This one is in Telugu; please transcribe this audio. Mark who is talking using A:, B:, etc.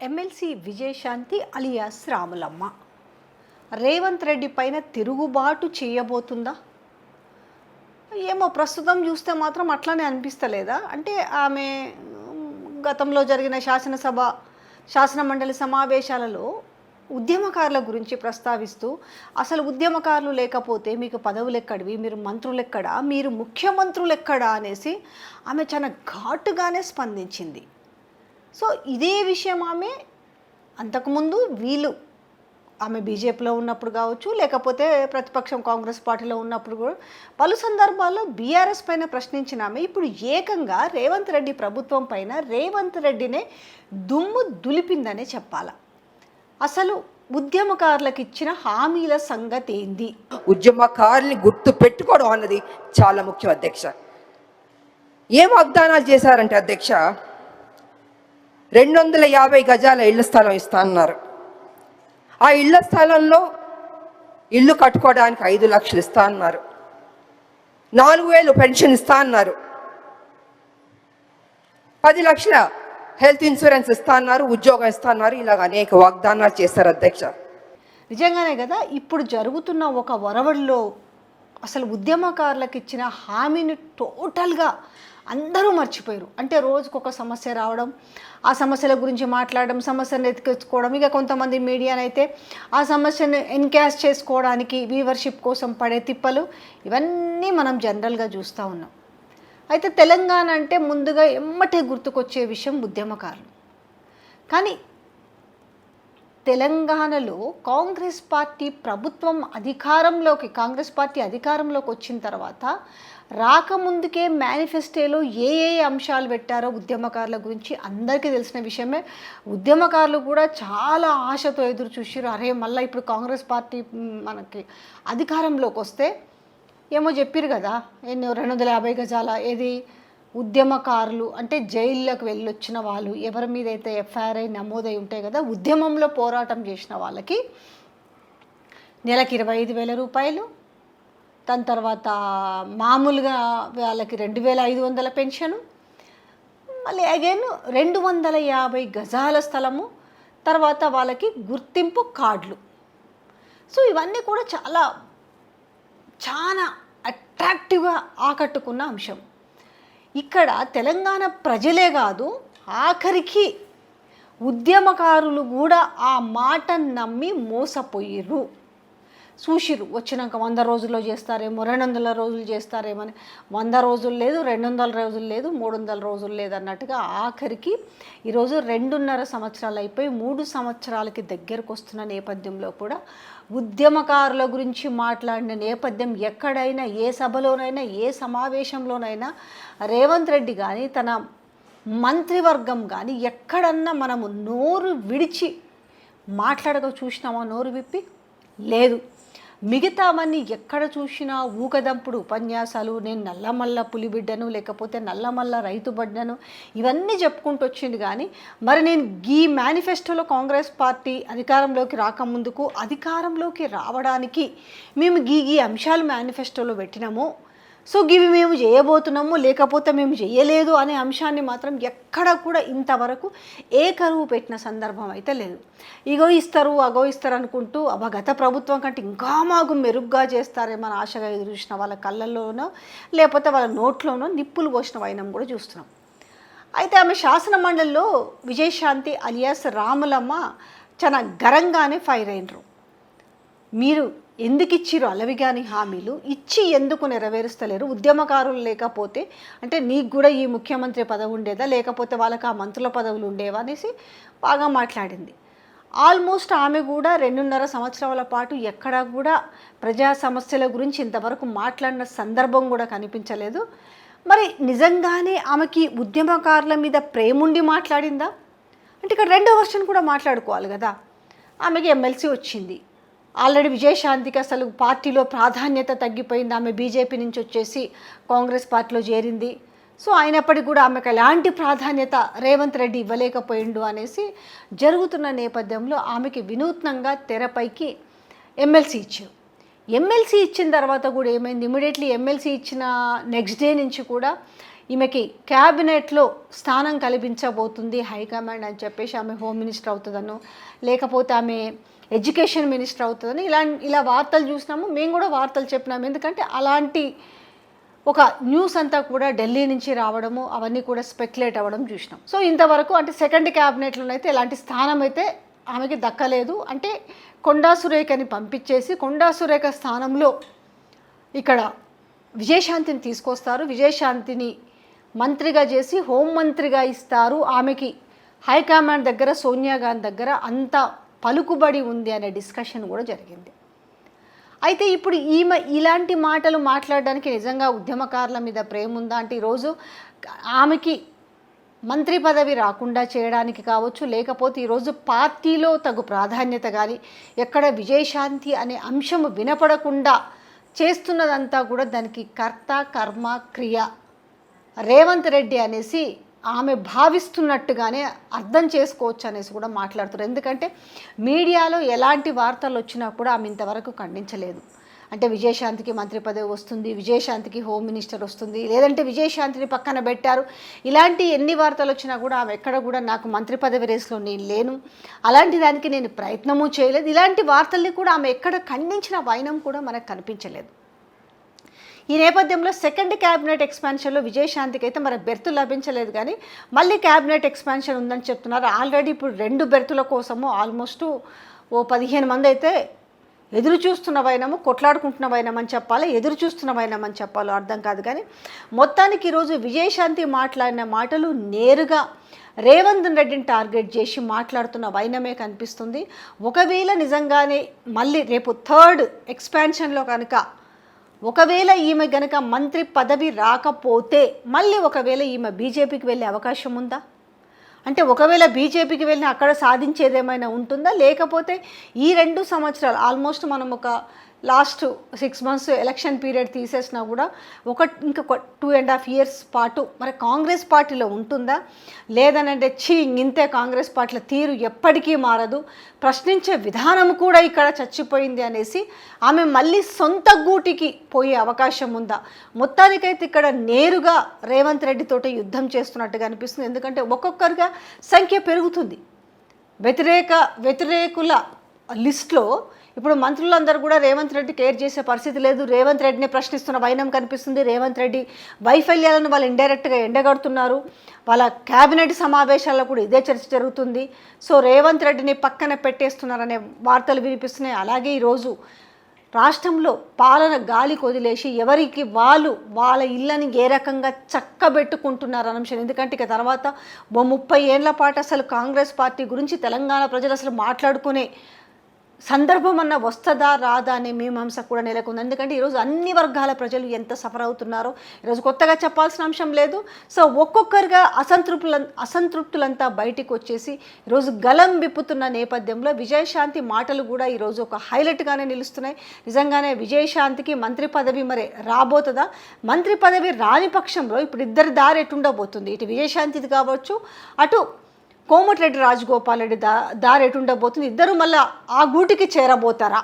A: ఎమ్మెల్సీ విజయశాంతి అలియాస్ రాములమ్మ రేవంత్ రెడ్డి పైన తిరుగుబాటు చేయబోతుందా? ఏమో ప్రస్తుతం చూస్తే మాత్రం అట్లానే అనిపిస్తలేదా? అంటే ఆమె గతంలో జరిగిన శాసనమండలి సమావేశాలలో ఉద్యమకారుల గురించి ప్రస్తావిస్తూ అసలు ఉద్యమకారులు లేకపోతే మీకు పదవులు ఎక్కడివి, మీరు మంత్రులు ఎక్కడా, మీరు ముఖ్యమంత్రులు ఎక్కడా అనేసి ఆమె చాలా ఘాటుగానే స్పందించింది. సో ఇదే విషయం అంతకుముందు ఆమె బీజేపీలో ఉన్నప్పుడు కావచ్చు, లేకపోతే ప్రతిపక్షం కాంగ్రెస్ పార్టీలో ఉన్నప్పుడు కూడా పలు సందర్భాల్లో బీఆర్ఎస్ పైన ప్రశ్నించిన ఆమె ఇప్పుడు ఏకంగా రేవంత్ రెడ్డి ప్రభుత్వం పైన రేవంత్ రెడ్డినే దుమ్ము దులిపిందనే చెప్పాలా. అసలు ఉద్యమకారులకు ఇచ్చిన హామీల సంగతి ఏంది?
B: ఉద్యమకారుల్ని గుర్తు పెట్టుకోవడం అన్నది చాలా ముఖ్యం అధ్యక్ష. ఏం వాగ్దానాలు చేశారంటే అధ్యక్ష, 250 గజాల ఇళ్ల స్థలం ఇస్తా అన్నారు. ఆ ఇళ్ల స్థలంలో ఇల్లు కట్టుకోవడానికి 5 లక్షలు ఇస్తా అన్నారు. 4,000 పెన్షన్ ఇస్తా అన్నారు. 10 లక్షల హెల్త్ ఇన్సూరెన్స్ ఇస్తా అన్నారు, ఉద్యోగం ఇస్తా అన్నారు. ఇలాగ అనేక వాగ్దానాలు చేశారు అధ్యక్ష.
A: నిజంగానే కదా, ఇప్పుడు జరుగుతున్న ఒక వరవడిలో అసలు ఉద్యమకారులకు ఇచ్చిన హామీని టోటల్గా అందరూ మర్చిపోయారు. అంటే రోజుకొక సమస్య రావడం, ఆ సమస్యల గురించి మాట్లాడడం, సమస్యను ఎత్తుకెచ్చుకోవడం, ఇక కొంతమంది మీడియానైతే ఆ సమస్యను ఎన్కాష్ చేసుకోవడానికి వ్యూవర్షిప్ కోసం పడే తిప్పలు, ఇవన్నీ మనం జనరల్గా చూస్తూ ఉన్నాం. అయితే తెలంగాణ అంటే ముందుగా ఎమ్మటే గుర్తుకొచ్చే విషయం ఉద్యమకారులు. కానీ తెలంగాణలో కాంగ్రెస్ పార్టీ అధికారంలోకి వచ్చిన తర్వాత రాకముందుకే మేనిఫెస్టోలో ఏ అంశాలు పెట్టారో ఉద్యమకారుల గురించి అందరికీ తెలిసిన విషయమే. ఉద్యమకారులు కూడా చాలా ఆశతో ఎదురు చూసారు. అరే మళ్ళీ ఇప్పుడు కాంగ్రెస్ పార్టీ మనకి అధికారంలోకి వస్తే ఏమో చెప్పారు కదా, 250 గజాల ఉద్యమకారులు అంటే జైల్లోకి వెళ్ళొచ్చిన వాళ్ళు, ఎవరి మీద అయితే ఎఫ్ఐఆర్ నమోదై ఉంటాయి కదా, ఉద్యమంలో పోరాటం చేసిన వాళ్ళకి నెలకి 25,000 రూపాయలు, దాని తర్వాత మామూలుగా వాళ్ళకి 2,500 పెన్షను, మళ్ళీ అగైన్ 250 గజాల స్థలము, తర్వాత వాళ్ళకి గుర్తింపు కార్డులు. సో ఇవన్నీ కూడా చాలా అట్రాక్టివ్గా ఆకట్టుకున్న అంశం. ఇక్కడ తెలంగాణ ప్రజలే కాదు, ఆఖరికి ఉద్యమకారులు కూడా ఆ మాట నమ్మి మోసపోయిర్రు. చూసిర్రు వచ్చినాక 100 రోజుల్లో చేస్తారేమో, 200 రోజులు చేస్తారేమని. 100 రోజులు లేదు, 200 రోజులు లేదు, 300 రోజులు లేదు అన్నట్టుగా ఆఖరికి ఈరోజు 2.5 సంవత్సరాలు అయిపోయి 3 సంవత్సరాలకి దగ్గరకు వస్తున్న నేపథ్యంలో కూడా ఉద్యమకారుల గురించి మాట్లాడిన నేపథ్యం ఎక్కడైనా, ఏ సభలోనైనా, ఏ సమావేశంలోనైనా రేవంత్ రెడ్డి కానీ తన మంత్రివర్గం కానీ ఎక్కడన్నా మనము నోరు విడిచి మాట్లాడక చూసినామా? నోరు విప్పి లేదు. మిగతావన్నీ ఎక్కడ చూసినా ఊకదంపుడు ఉపన్యాసాలు, నేను నల్లమల్ల పులిబిడ్డను, లేకపోతే నల్లమల్ల రైతు బిడ్డను, ఇవన్నీ చెప్పుకుంటూ వచ్చింది. కానీ మరి నేను ఈ మేనిఫెస్టోలో కాంగ్రెస్ పార్టీ అధికారంలోకి రాకముందుకు అధికారంలోకి రావడానికి మేము ఈ అంశాలు మేనిఫెస్టోలో పెట్టినాము, సో ఇవి మేము చేయబోతున్నాము, లేకపోతే మేము చేయలేదు అనే అంశాన్ని మాత్రం ఎక్కడ కూడా ఇంతవరకు ఏకరువు పెట్టిన సందర్భం అయితే లేదు. ఇగో ఇస్తారు, అగో ఇస్తారు అనుకుంటూ గత ప్రభుత్వం కంటే ఇంకా మాకు మెరుగ్గా చేస్తారేమని ఆశగా ఎదురు చూసిన వాళ్ళ కళ్ళల్లోనో లేకపోతే వాళ్ళ నోట్లోనో నిప్పులు పోసిన వైనం కూడా చూస్తున్నాం. అయితే ఆమె శాసనమండలిలో విజయశాంతి అలియాస్ రాములమ్మ చాలా గరంగానే ఫైర్ అయినరు. మీరు ఎందుకు ఇచ్చిర్రు అలవిగాని హామీలు ఇచ్చి ఎందుకు నెరవేరుస్తలేరు? ఉద్యమకారులు లేకపోతే అంటే నీకు కూడా ఈ ముఖ్యమంత్రి పదవి ఉండేదా, లేకపోతే వాళ్ళకి ఆ మంత్రుల పదవులు ఉండేవా అనేసి బాగా మాట్లాడింది. ఆల్మోస్ట్ ఆమె కూడా 2.5 సంవత్సరాల పాటు ఎక్కడా కూడా ప్రజా సమస్యల గురించి ఇంతవరకు మాట్లాడిన సందర్భం కూడా కనిపించలేదు. మరి నిజంగానే ఆమెకి ఉద్యమకారుల మీద ప్రేముండి మాట్లాడిందా? అంటే ఇక్కడ 2వ వర్షన్ కూడా మాట్లాడుకోవాలి కదా. ఆమెకి ఎమ్మెల్సీ వచ్చింది, ఆల్రెడీ విజయశాంతికి అసలు పార్టీలో ప్రాధాన్యత తగ్గిపోయింది, ఆమె బీజేపీ నుంచి వచ్చేసి కాంగ్రెస్ పార్టీలో చేరింది. సో అయినప్పటికీ కూడా ఆమెకు ఎలాంటి ప్రాధాన్యత రేవంత్ రెడ్డి ఇవ్వలేకపోయిండు అనేసి జరుగుతున్న నేపథ్యంలో ఆమెకి వినూత్నంగా తెరపైకి ఎమ్మెల్సీ ఇచ్చారు. ఎమ్మెల్సీ ఇచ్చిన తర్వాత కూడా ఏమైంది, ఇమీడియట్లీ ఎమ్మెల్సీ ఇచ్చిన నెక్స్ట్ డే నుంచి కూడా ఈమెకి క్యాబినెట్లో స్థానం కల్పించబోతుంది హైకమాండ్ అని చెప్పేసి ఆమె హోమ్ మినిస్టర్ అవుతుందనో లేకపోతే ఆమె ఎడ్యుకేషన్ మినిస్టర్ అవుతుందని ఇలా వార్తలు చూసినాము. మేము కూడా వార్తలు చెప్పినాము. ఎందుకంటే అలాంటి ఒక న్యూస్ అంతా కూడా ఢిల్లీ నుంచి రావడము అవన్నీ కూడా స్పెక్యులేట్ అవ్వడం చూసినాం. సో ఇంతవరకు అంటే సెకండ్ క్యాబినెట్లోనైతే ఎలాంటి స్థానం అయితే ఆమెకి దక్కలేదు. అంటే కొండా సురేఖని పంపించేసి కొండా సురేఖ స్థానంలో ఇక్కడ విజయశాంతిని తీసుకొస్తారు. విజయశాంతిని మంత్రిగా చేసి హోంమంత్రిగా ఇస్తారు. ఆమెకి హైకమాండ్ దగ్గర సోనియా గాంధీ దగ్గర అంత పలుకుబడి ఉంది అనే డిస్కషన్ కూడా జరిగింది. అయితే ఇప్పుడు ఈమె ఇలాంటి మాటలు మాట్లాడడానికి నిజంగా ఉద్యమకారుల మీద ప్రేమ ఉందా అంటే ఈరోజు ఆమెకి మంత్రి పదవి రాకుండా చేయడానికి కావచ్చు, లేకపోతే ఈరోజు పార్టీలో తగు ప్రాధాన్యత కానీ ఎక్కడ విజయశాంతి అనే అంశం వినపడకుండా చేస్తున్నదంతా కూడా దానికి కర్త కర్మ క్రియ రేవంత్ రెడ్డి అనేసి ఆమె భావిస్తున్నట్టుగానే అర్థం చేసుకోవచ్చు అనేసి కూడా మాట్లాడుతారు. ఎందుకంటే మీడియాలో ఎలాంటి వార్తలు వచ్చినా కూడా ఆమె ఇంతవరకు ఖండించలేదు. అంటే విజయశాంతికి మంత్రి పదవి వస్తుంది, విజయశాంతికి హోమ్ మినిస్టర్ వస్తుంది, లేదంటే విజయశాంతిని పక్కన పెట్టారు, ఇలాంటి ఎన్ని వార్తలు వచ్చినా కూడా ఆమె ఎక్కడ కూడా నాకు మంత్రి పదవి రేసులో నేను లేను, అలాంటి దానికి నేను ప్రయత్నము చేయలేదు, ఇలాంటి వార్తల్ని కూడా ఆమె ఎక్కడ ఖండించిన వైనం కూడా మనకు కనిపించలేదు. ఈ నేపథ్యంలో సెకండ్ క్యాబినెట్ ఎక్స్పాన్షన్లో విజయశాంతికి అయితే మరి బెర్తు లభించలేదు, కానీ మళ్ళీ క్యాబినెట్ ఎక్స్పాన్షన్ ఉందని చెప్తున్నారు. ఆల్రెడీ ఇప్పుడు 2 బెర్తుల కోసము ఆల్మోస్ట్ 15 మంది అయితే ఎదురు చూస్తున్న వైనము, కొట్లాడుకుంటున్న వైనమని చెప్పాలి, ఎదురు చూస్తున్న వైనమని చెప్పాలో అర్థం కాదు. కానీ మొత్తానికి ఈరోజు విజయశాంతి మాట్లాడిన మాటలు నేరుగా రేవంత్ రెడ్డిని టార్గెట్ చేసి మాట్లాడుతున్న వైనమే కనిపిస్తుంది. ఒకవేళ నిజంగానే మళ్ళీ రేపు థర్డ్ ఎక్స్పాన్షన్లో కనుక ఒకవేళ ఈమె గనక మంత్రి పదవి రాకపోతే మళ్ళీ ఒకవేళ ఈమె బీజేపీకి వెళ్ళే అవకాశం ఉందా? అంటే ఒకవేళ బీజేపీకి వెళ్ళిన అక్కడ సాధించేది ఏమైనా ఉంటుందా? లేకపోతే ఈ 2 సంవత్సరాలు ఆల్మోస్ట్ మనం ఒక లాస్ట్ 6 months ఎలక్షన్ పీరియడ్ తీసేసినా కూడా ఇంకా 2.5 years పాటు మరి కాంగ్రెస్ పార్టీలో ఉంటుందా? లేదనంటే ఇంతే కాంగ్రెస్ పార్టీల తీరు ఎప్పటికీ మారదు, ప్రశ్నించే విధానం కూడా ఇక్కడ చచ్చిపోయింది అనేసి ఆమె మళ్ళీ సొంత గూటికి పోయే అవకాశం ఉందా? మొత్తానికైతే ఇక్కడ నేరుగా రేవంత్ రెడ్డితోటి యుద్ధం చేస్తున్నట్టుగా అనిపిస్తుంది. ఎందుకంటే ఒక్కొక్కరుగా సంఖ్య పెరుగుతుంది. వ్యతిరేకుల లిస్ట్లో ఇప్పుడు మంత్రులందరూ కూడా రేవంత్ రెడ్డి కేర్ చేసే పరిస్థితి లేదు. రేవంత్ రెడ్డిని ప్రశ్నిస్తున్న వైనం కనిపిస్తుంది. రేవంత్ రెడ్డి వైఫల్యాలను వాళ్ళు ఇండైరెక్ట్గా ఎండగడుతున్నారు. వాళ్ళ క్యాబినెట్ సమావేశాల్లో కూడా ఇదే చర్చ జరుగుతుంది. సో రేవంత్ రెడ్డిని పక్కన పెట్టేస్తున్నారనే వార్తలు వినిపిస్తున్నాయి. అలాగే ఈరోజు రాష్ట్రంలో పాలన గాలి కొదిలేసి ఎవరికి వాళ్ళ ఇళ్ళని ఏ రకంగా చక్కబెట్టుకుంటున్నారు అంశం. ఎందుకంటే ఇక తర్వాత 30 ఏళ్ల పాటు అసలు కాంగ్రెస్ పార్టీ గురించి తెలంగాణ ప్రజలు అసలు మాట్లాడుకునే సందర్భం అన్న వస్తుందా రాదా అనే మీమాంస కూడా నెలకొంది. ఎందుకంటే ఈరోజు అన్ని వర్గాల ప్రజలు ఎంత సఫర్ అవుతున్నారో ఈరోజు కొత్తగా చెప్పాల్సిన అంశం లేదు. సో ఒక్కొక్కరుగా అసంతృప్తులంతా బయటికి వచ్చేసి ఈరోజు గలం విప్పుతున్న నేపథ్యంలో విజయశాంతి మాటలు కూడా ఈరోజు ఒక హైలైట్గానే నిలుస్తున్నాయి. నిజంగానే విజయశాంతికి మంత్రి పదవి మరి రాబోతుందా? మంత్రి పదవి రాని పక్షంలో ఇప్పుడు ఇద్దరి దారి ఎటుండబోతుంది? ఇటు విజయశాంతిది కావచ్చు, అటు కోమటిరెడ్డి రాజగోపాల్ రెడ్డి దారి ఎటుండబోతుంది? ఇద్దరు మళ్ళీ ఆ గూటికి చేరబోతారా?